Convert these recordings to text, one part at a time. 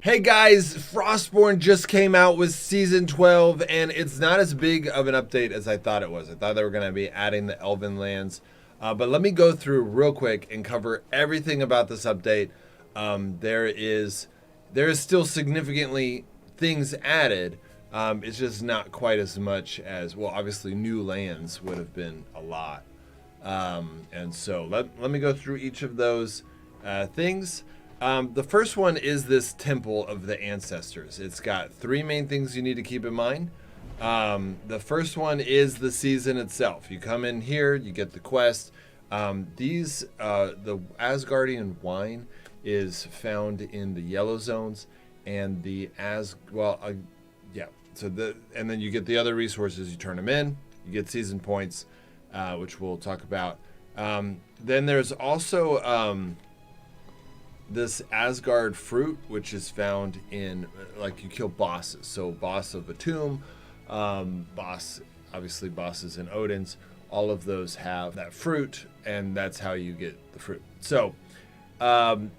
Hey guys, Frostborn just came out with Season 12, and it's not as big of an update as I thought it was. I thought they were going to be adding the Elven lands. But let me go through real quick and cover everything about this update. There is still significantly things added. It's just not quite as much as, well, obviously new lands would have been a lot. And so let me go through each of those things. The first one is this Temple of the Ancestors. It's got three main things you need to keep in mind. The first one is the season itself. You come in here, you get the quest. The Asgardian wine is found in the yellow zones, and and then you get the other resources. You turn them in, you get season points, which we'll talk about. Then there's also this Asgard fruit, which is found in, like, you kill bosses. So boss of a tomb, bosses in Odin's, all of those have that fruit, and that's how you get the fruit. So that's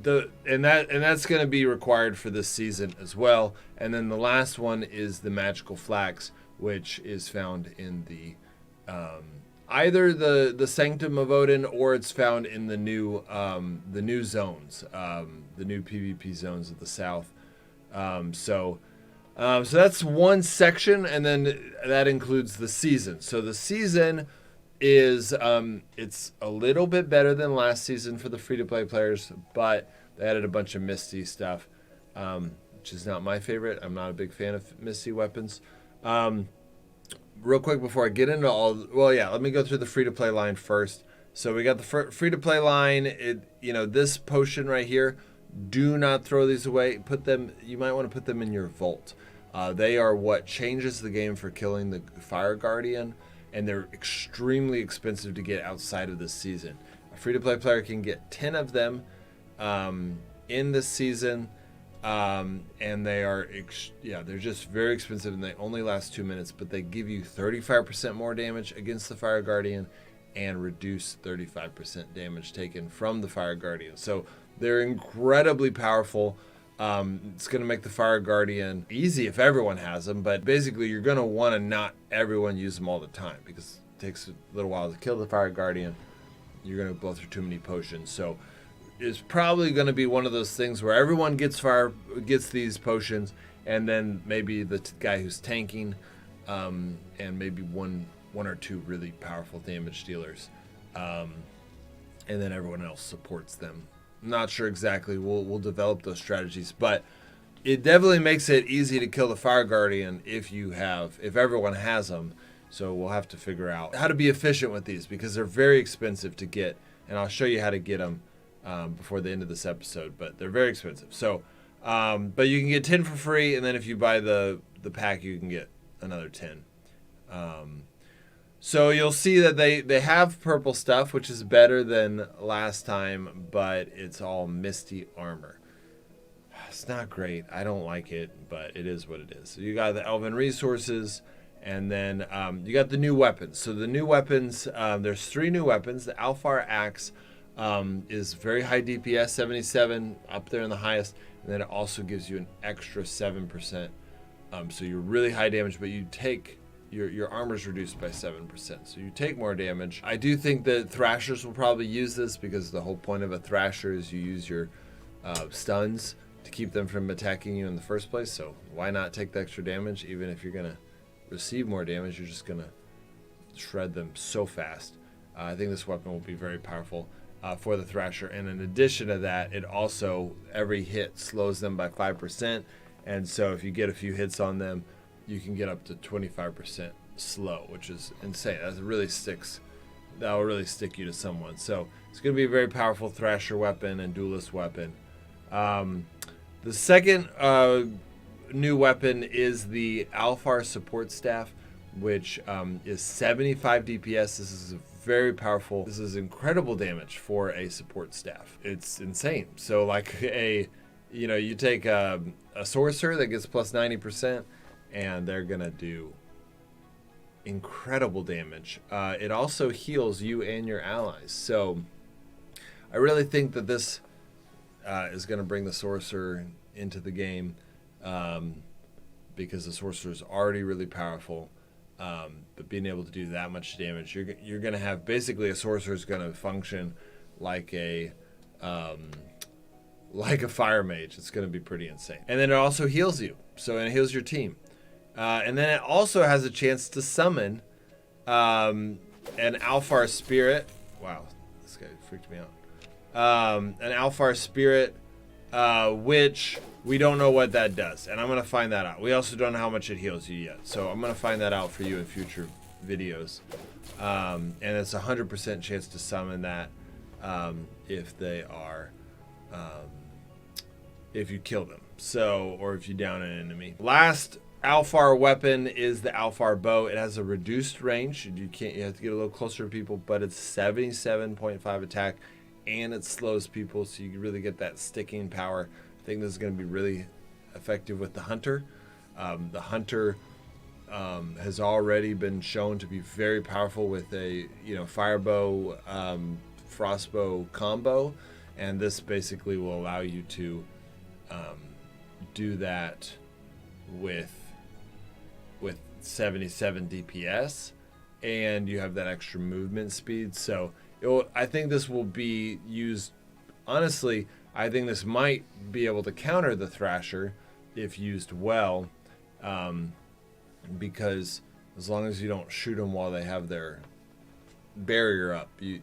going to be required for this season as well. And then the last one is the magical flax, which is found in the either the Sanctum of Odin, or it's found in the new zones, the new PvP zones of the south. So that's one section, and then that includes the season. So the season is it's a little bit better than last season for the free-to-play players, but they added a bunch of Misty stuff, which is not my favorite. I'm not a big fan of Misty weapons. Real quick before I get into let me go through the free-to-play line first. So we got the free-to-play line. This potion right here, do not throw these away. You might want to put them in your vault. They are what changes the game for killing the Fire Guardian, and they're extremely expensive to get outside of this season. A free-to-play player can get 10 of them in this season. And they are, they're just very expensive, and they only last 2 minutes, but they give you 35% more damage against the Fire Guardian and reduce 35% damage taken from the Fire Guardian. So they're incredibly powerful. It's going to make the Fire Guardian easy if everyone has them, but basically you're going to want to not everyone use them all the time, because it takes a little while to kill the Fire Guardian. You're going to blow through too many potions. So it's probably going to be one of those things where everyone gets these potions, and then maybe the guy who's tanking, and maybe one or two really powerful damage dealers, and then everyone else supports them. I'm not sure exactly. We'll develop those strategies, but it definitely makes it easy to kill the Fire Guardian if everyone has them. So we'll have to figure out how to be efficient with these, because they're very expensive to get, and I'll show you how to get them before the end of this episode, but they're very expensive. So, but you can get 10 for free, and then if you buy the pack, you can get another 10. So you'll see that they have purple stuff, which is better than last time, but it's all Misty armor. It's not great. I don't like it, but it is what it is. So you got the Elven resources, and then you got the new weapons. So the new weapons, there's 3 new weapons. The Alfar Axe is very high DPS, 77, up there in the highest, and then it also gives you an extra 7%. So you're really high damage, but you take your armor's reduced by 7%, so you take more damage. I do think that Thrashers will probably use this, because the whole point of a Thrasher is you use your stuns to keep them from attacking you in the first place. So why not take the extra damage? Even if you're gonna receive more damage, you're just gonna shred them so fast. I think this weapon will be very powerful for the Thrasher, and in addition to that, it also, every hit slows them by 5%, and so if you get a few hits on them, you can get up to 25% slow, which is insane. That will really stick you to someone. So it's going to be a very powerful Thrasher weapon and duelist weapon. The second new weapon is the Alfar Support Staff, which is 75 DPS. This is very powerful. This is incredible damage for a support staff. It's insane. So like you take a sorcerer that gets plus 90%, and they're gonna do incredible damage. It also heals you and your allies. So I really think that this is going to bring the sorcerer into the game, because the sorcerer is already really powerful. But being able to do that much damage, you're going to have basically a sorcerer is going to function like a fire mage. It's going to be pretty insane. And then it also heals you, so it heals your team. And then it also has a chance to summon an Alfar Spirit. Wow, this guy freaked me out. An Alfar Spirit, which we don't know what that does, and I'm going to find that out. We also don't know how much it heals you yet, so I'm going to find that out for you in future videos. And it's a 100% chance to summon that if they are, if you kill them, so, or if you down an enemy. Last Alfar weapon is the Alfar bow. It has a reduced range. You have to get a little closer to people, but it's 77.5 attack, and it slows people, so you really get that sticking power. I think this is going to be really effective with the hunter. The hunter has already been shown to be very powerful with a fire bow, frostbow combo, and this basically will allow you to do that with 77 DPS, and you have that extra movement speed. So I think this will be used, honestly, I think this might be able to counter the Thrasher if used well, because as long as you don't shoot them while they have their barrier up, you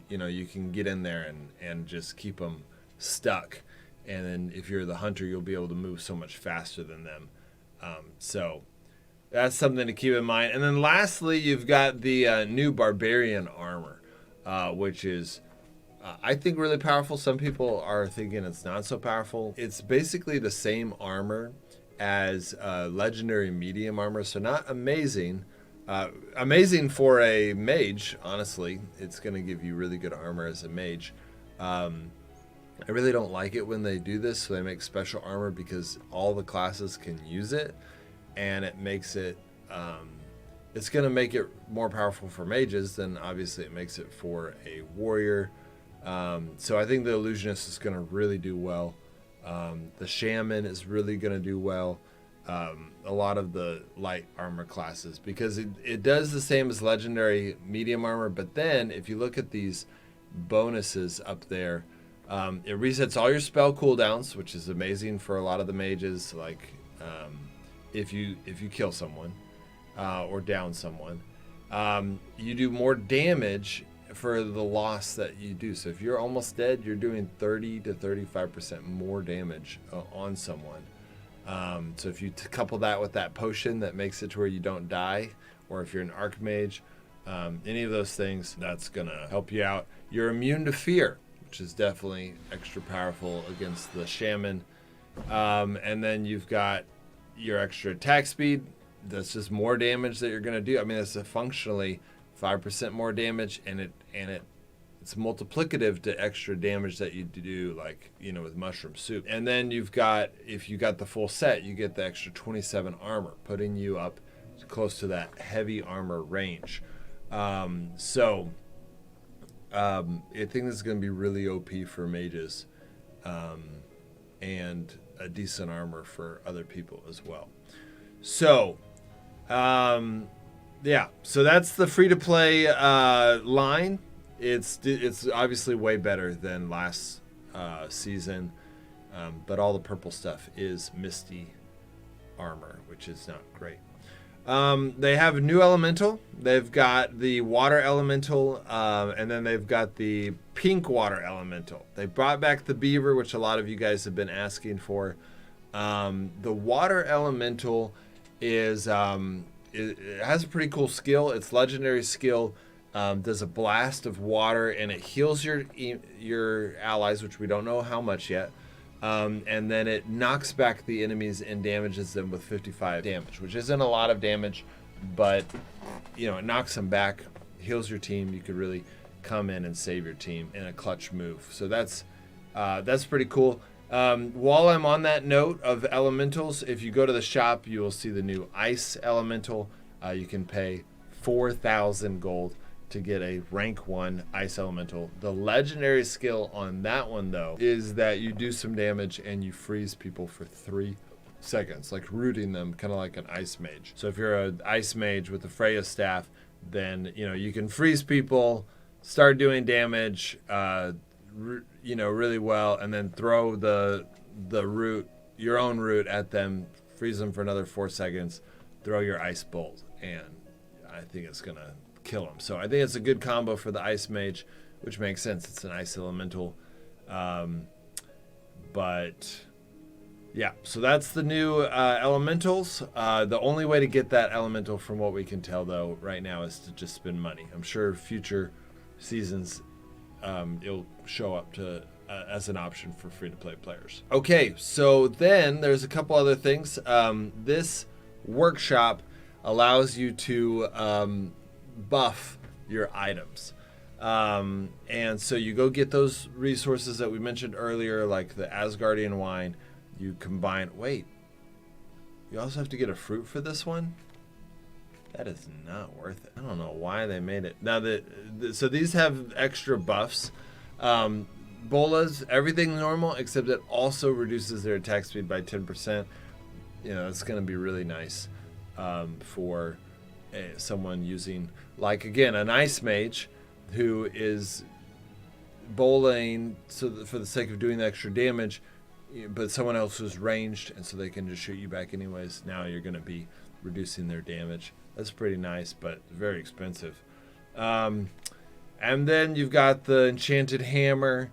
can get in there and just keep them stuck. And then if you're the hunter, you'll be able to move so much faster than them. So that's something to keep in mind. And then lastly, you've got the new Barbarian armor, which is, I think, really powerful. Some people are thinking it's not so powerful. It's basically the same armor as legendary medium armor, so not amazing. Amazing for a mage, honestly. It's going to give you really good armor as a mage. I really don't like it when they do this, so they make special armor because all the classes can use it, and it makes it, it's going to make it more powerful for mages than obviously it makes it for a warrior. So I think the illusionist is going to really do well. The shaman is really going to do well. A lot of the light armor classes, because it does the same as legendary medium armor, but then if you look at these bonuses up there, it resets all your spell cooldowns, which is amazing for a lot of the mages. Like if you kill someone or down someone, you do more damage for the loss that you do. So if you're almost dead, you're doing 30 to 35% more damage on someone. So if you couple that with that potion that makes it to where you don't die, or if you're an archmage, any of those things, that's gonna help you out. You're immune to fear, which is definitely extra powerful against the shaman. And then you've got your extra attack speed. That's just more damage that you're gonna do. I mean, it's functionally 5% more damage, and it's multiplicative to extra damage that you do, like, with mushroom soup. And then you've got, if you got the full set, you get the extra 27 armor, putting you up close to that heavy armor range. I think this is going to be really OP for mages, and a decent armor for other people as well. So, yeah, so that's the free-to-play line. It's obviously way better than last season, but all the purple stuff is Misty armor, which is not great. They have a new elemental. They've got the water elemental, and then they've got the pink water elemental. They brought back the beaver, which a lot of you guys have been asking for. The water elemental is it has a pretty cool skill. It's legendary skill. Does a blast of water, and it heals your allies, which we don't know how much yet. And then it knocks back the enemies and damages them with 55 damage, which isn't a lot of damage, but it knocks them back, heals your team. You could really come in and save your team in a clutch move. So that's pretty cool. While I'm on that note of elementals, if you go to the shop, you will see the new ice elemental. You can pay 4,000 gold to get a rank 1 ice elemental. The legendary skill on that one, though, is that you do some damage and you freeze people for 3 seconds, like rooting them, kind of like an ice mage. So if you're an ice mage with the Freya staff, then you can freeze people, start doing damage, really well, and then throw the root, your own root, at them, freeze them for another 4 seconds, throw your ice bolt, and I think it's gonna kill them. So I think it's a good combo for the ice mage, which makes sense. It's an ice elemental, but yeah. So that's the new elementals. The only way to get that elemental, from what we can tell, though, right now, is to just spend money. I'm sure future seasons it'll show up to as an option for free-to-play players. Okay, so then there's a couple other things. This workshop allows you to buff your items. And so you go get those resources that we mentioned earlier, like the Asgardian wine. You combine... Wait. You also have to get a fruit for this one? That is not worth it. I don't know why they made it. Now, so these have extra buffs. Bolas, everything normal, except it also reduces their attack speed by 10%. It's going to be really nice for someone using, like, again, an ice mage who is bowling for the sake of doing the extra damage, but someone else is ranged, and so they can just shoot you back anyways. Now you're going to be reducing their damage. That's pretty nice, but very expensive. And then you've got the enchanted hammer,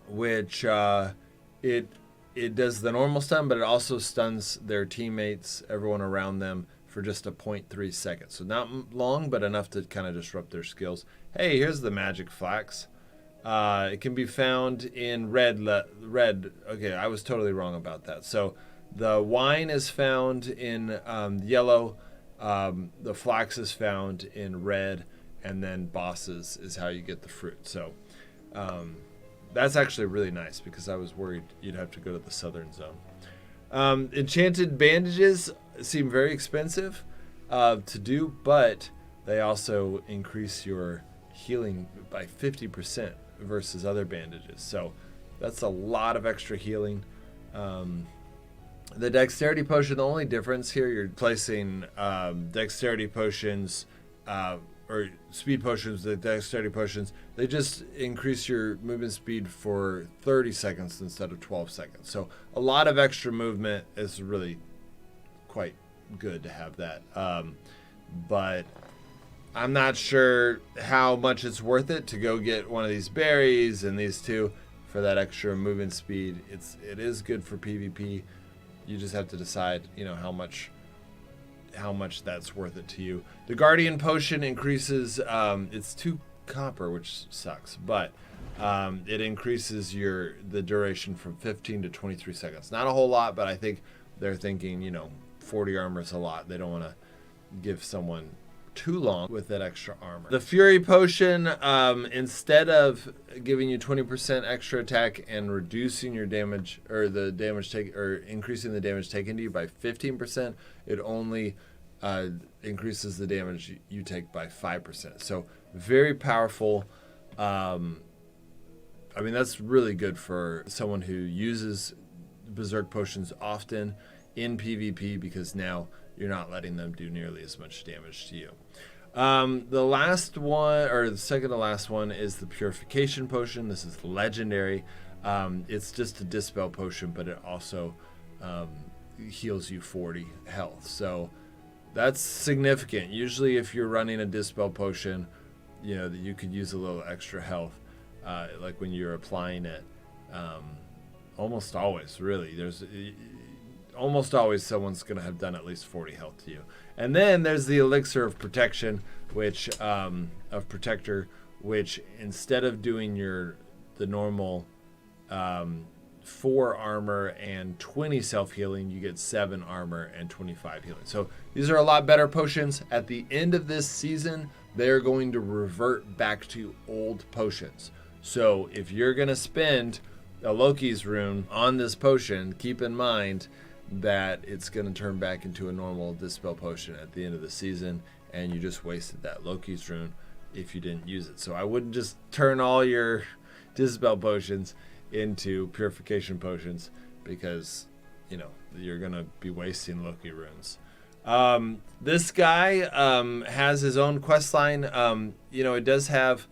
which it does the normal stun, but it also stuns their teammates, everyone around them, for just a 0.3 seconds. So not long, but enough to kind of disrupt their skills. Hey, here's the magic flax. It can be found in red. Okay, I was totally wrong about that. So the wine is found in yellow. The flax is found in red. And then bosses is how you get the fruit. So that's actually really nice, because I was worried you'd have to go to the southern zone. Enchanted bandages seem very expensive to do, but they also increase your healing by 50% versus other bandages. So that's a lot of extra healing. The dexterity potion, the only difference here, you're placing dexterity potions or speed potions, the dexterity potions, they just increase your movement speed for 30 seconds instead of 12 seconds. So a lot of extra movement is really quite good to have that. But I'm not sure how much it's worth it to go get one of these berries and these two for that extra movement speed. It is good for PvP. You just have to decide, how much that's worth it to you. The Guardian Potion increases, it's 2 copper, which sucks, but it increases the duration from 15 to 23 seconds. Not a whole lot, but I think they're thinking, 40 armor is a lot. They don't want to give someone too long with that extra armor. The Fury Potion, instead of giving you 20% extra attack and reducing your damage, or the damage increasing the damage taken to you by 15%, it only increases the damage you take by 5%. So very powerful. That's really good for someone who uses Berserk Potions often in PvP, because now you're not letting them do nearly as much damage to you. The last one, or the second to last one, is the Purification Potion. This is legendary. It's just a Dispel Potion, but it also heals you 40 health. So that's significant. Usually if you're running a Dispel Potion, you could use a little extra health, like when you're applying it. Almost always, really. Almost always someone's going to have done at least 40 health to you. And then there's the Elixir of Protection, which which instead of doing the normal 4 armor and 20 self-healing, you get 7 armor and 25 healing. So these are a lot better potions. At the end of this season, they're going to revert back to old potions. So if you're going to spend a Loki's rune on this potion, keep in mind that it's going to turn back into a normal Dispel Potion at the end of the season, and you just wasted that Loki's rune if you didn't use it. So I wouldn't just turn all your Dispel potions into purification potions, because you're gonna be wasting Loki runes. This guy has his own quest line. It does have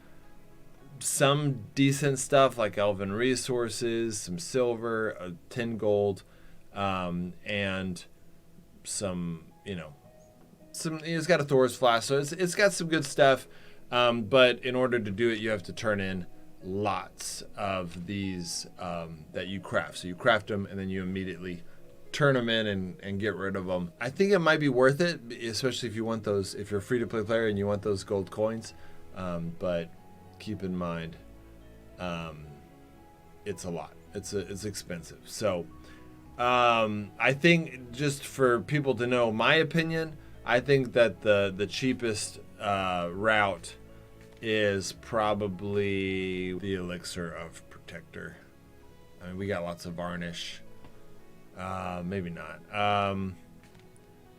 some decent stuff like elven resources, some silver, 10 gold, and some, he's got a Thor's flask, so it's got some good stuff. But in order to do it, you have to turn in lots of these that you craft. So you craft them, and then you immediately turn them in and get rid of them. I think it might be worth it, especially if you want those, if you're a free-to-play player and you want those gold coins. But keep in mind, it's a lot. It's expensive. So I think, just for people to know my opinion, I think that the cheapest route is probably the Elixir of Protector. I mean, we got lots of varnish. Maybe not.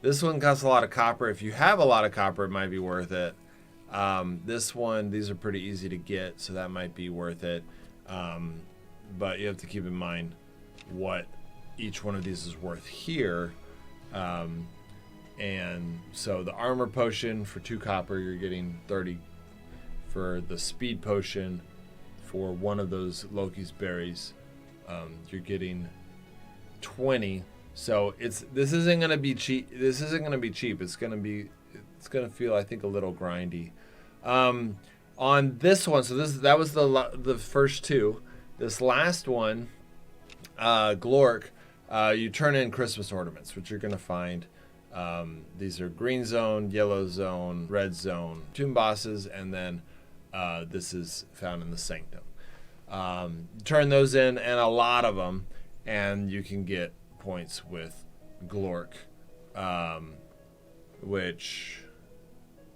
This one costs a lot of copper. If you have a lot of copper, it might be worth it. This one, these are pretty easy to get, so that might be worth it. But you have to keep in mind what each one of these is worth here. And so the armor potion for 2 copper, you're getting 30. For the speed potion, for one of those Loki's berries, you're getting 20. So this isn't gonna be cheap. This isn't gonna be cheap. It's gonna feel, I think, a little grindy. On this one, so that was the first 2. This last one, Gloric, you turn in Christmas ornaments, which you're gonna find. These are green zone, yellow zone, red zone, tomb bosses, and then this is found in the Sanctum. Turn those in, and a lot of them, and you can get points with Gloric, which...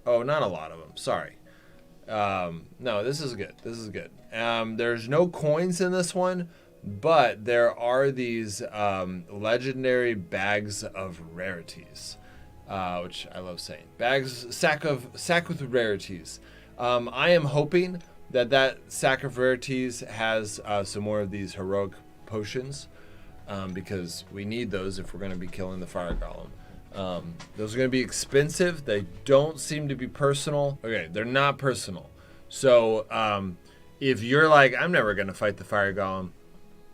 Oh, not a lot of them. Sorry. No, this is good. This is good. There's no coins in this one, but there are these legendary bags of rarities, which I love saying. Sack with rarities. I am hoping that sack of rarities has some more of these heroic potions, because we need those if we're going to be killing the fire golem. Those are going to be expensive. They don't seem to be personal. Okay, they're not personal. So if you're like, I'm never going to fight the fire golem,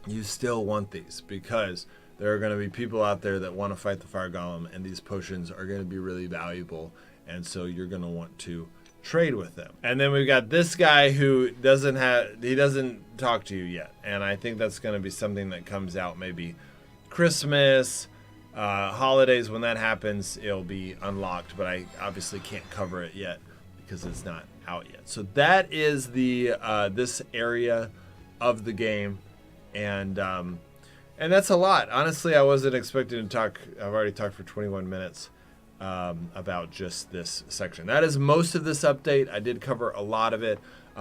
you still want these, because there are going to be people out there that want to fight the fire golem, and these potions are going to be really valuable, and so you're going to want to trade with them. And then we've got this guy who doesn't talk to you yet, and I think that's going to be something that comes out maybe Christmas, holidays. When that happens, it'll be unlocked, but I obviously can't cover it yet because it's not out yet. So that is the this area of the game, and that's a lot. Honestly, I wasn't expecting to talk. I've already talked for 21 minutes about just this section. That is most of this update. I did cover a lot of it.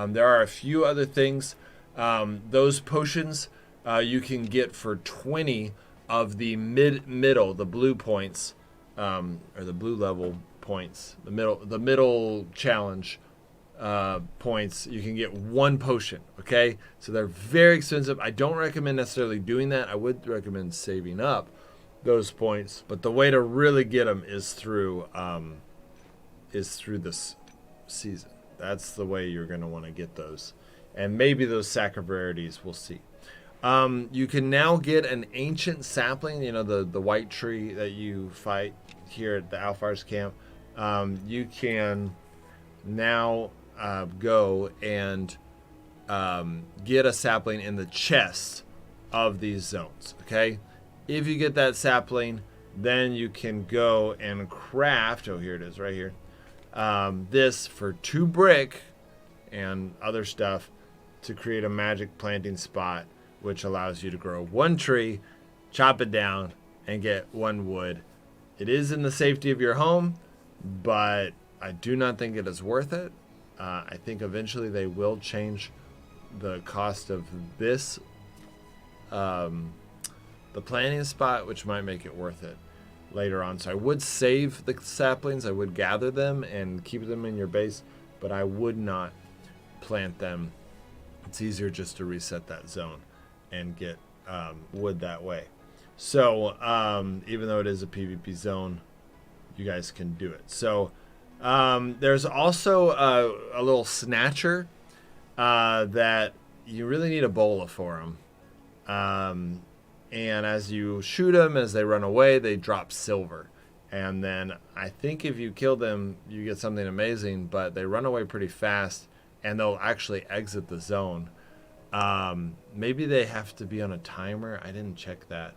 There are a few other things. Those potions you can get for 20 of the middle, the blue points, or the blue level points, the middle challenge points. You can get 1 potion. Okay, so they're very expensive. I don't recommend necessarily doing that. I would recommend saving up those points, but the way to really get them is through this season. That's the way you're going to want to get those, and maybe those sack of rarities. We'll see. You can now get an ancient sapling, the white tree that you fight here at the Alfar's camp. You can now go and get a sapling in the chest of these zones. Okay, if you get that sapling, then you can go and craft, here it is right here, this for 2 brick and other stuff to create a magic planting spot, which allows you to grow 1 tree, chop it down, and get 1 wood. It is in the safety of your home, but I do not think it is worth it. I think eventually they will change the cost of this, the planting spot, which might make it worth it. later on. So I would save the saplings, I would gather them and keep them in your base, but I would not plant them. It's easier just to reset that zone and get wood that way. So even though it is a PvP zone, you guys can do it. So there's also a little snatcher that you really need a bola for them. And as you shoot them, as they run away, they drop silver. And then I think if you kill them, you get something amazing, but they run away pretty fast and they'll actually exit the zone. Maybe they have to be on a timer. I didn't check that.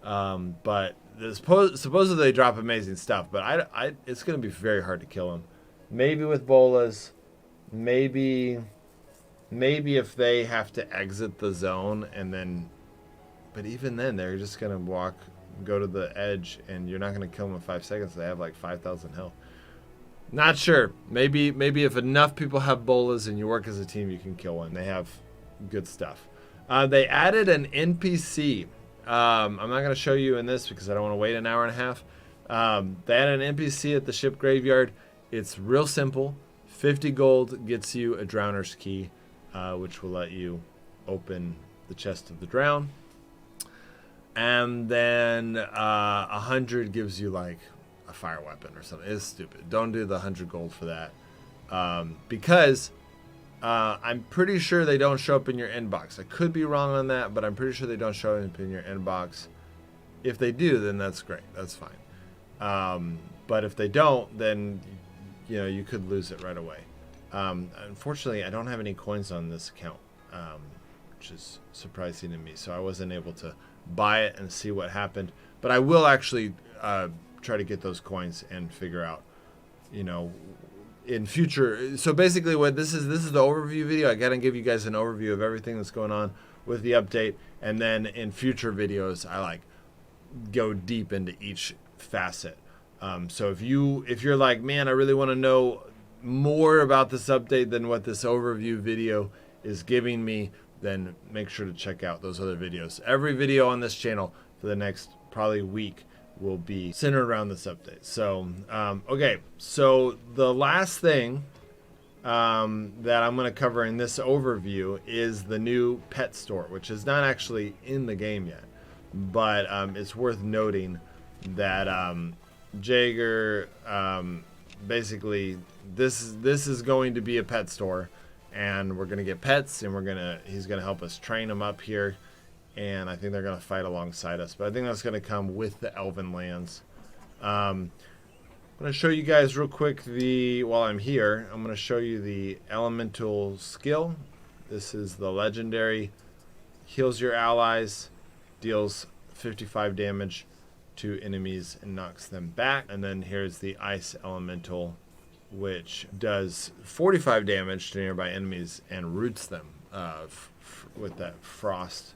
But supposedly they drop amazing stuff, but it's going to be very hard to kill them. Maybe with bolas, maybe if they have to exit the zone and then, but even then they're just going to go to the edge and you're not going to kill them in 5 seconds. They have like 5,000 health. Not sure. Maybe if enough people have bolas and you work as a team, you can kill one. They have good stuff. They added an NPC. I'm not going to show you in this because I don't want to wait an hour and a half. They added an NPC at the ship graveyard. It's real simple. 50 gold gets you a Drowner's Key, which will let you open the chest of the drown. And then 100 gives you like a fire weapon or something. It's stupid. Don't do the 100 gold for that. Because I'm pretty sure they don't show up in your inbox. I could be wrong on that, but I'm pretty sure they don't show up in your inbox. If they do, then that's great. That's fine. But if they don't, then you could lose it right away. Unfortunately, I don't have any coins on this account, which is surprising to me. So I wasn't able to buy it and see what happened. But I will actually try to get those coins and figure out, in future. So basically what this is the overview video. I gotta give you guys an overview of everything that's going on with the update, and then in future videos I go deep into each facet. So if you're like, man, I really want to know more about this update than what this overview video is giving me, then make sure to check out those other videos. Every video on this channel for the next probably week will be centered around this update. So, okay. So the last thing that I'm going to cover in this overview is the new pet store, which is not actually in the game yet, but it's worth noting that Jaeger, basically this is going to be a pet store, and we're going to get pets, and he's going to help us train them up here. And I think they're going to fight alongside us. But I think that's going to come with the Elven lands. I'm going to show you guys real quick while I'm here, I'm going to show you the elemental skill. This is the legendary. Heals your allies, deals 55 damage to enemies and knocks them back. And then here's the ice elemental, which does 45 damage to nearby enemies and roots them with that frost.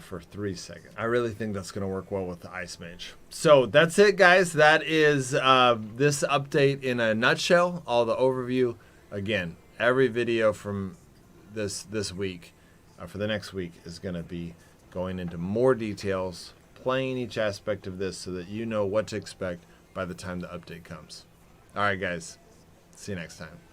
For 3 seconds. I really think that's going to work well with the Ice Mage. So that's it, guys. That is this update in a nutshell. All the overview. Again, every video from this week for the next week is going to be going into more details, playing each aspect of this so that you know what to expect by the time the update comes. All right, guys. See you next time.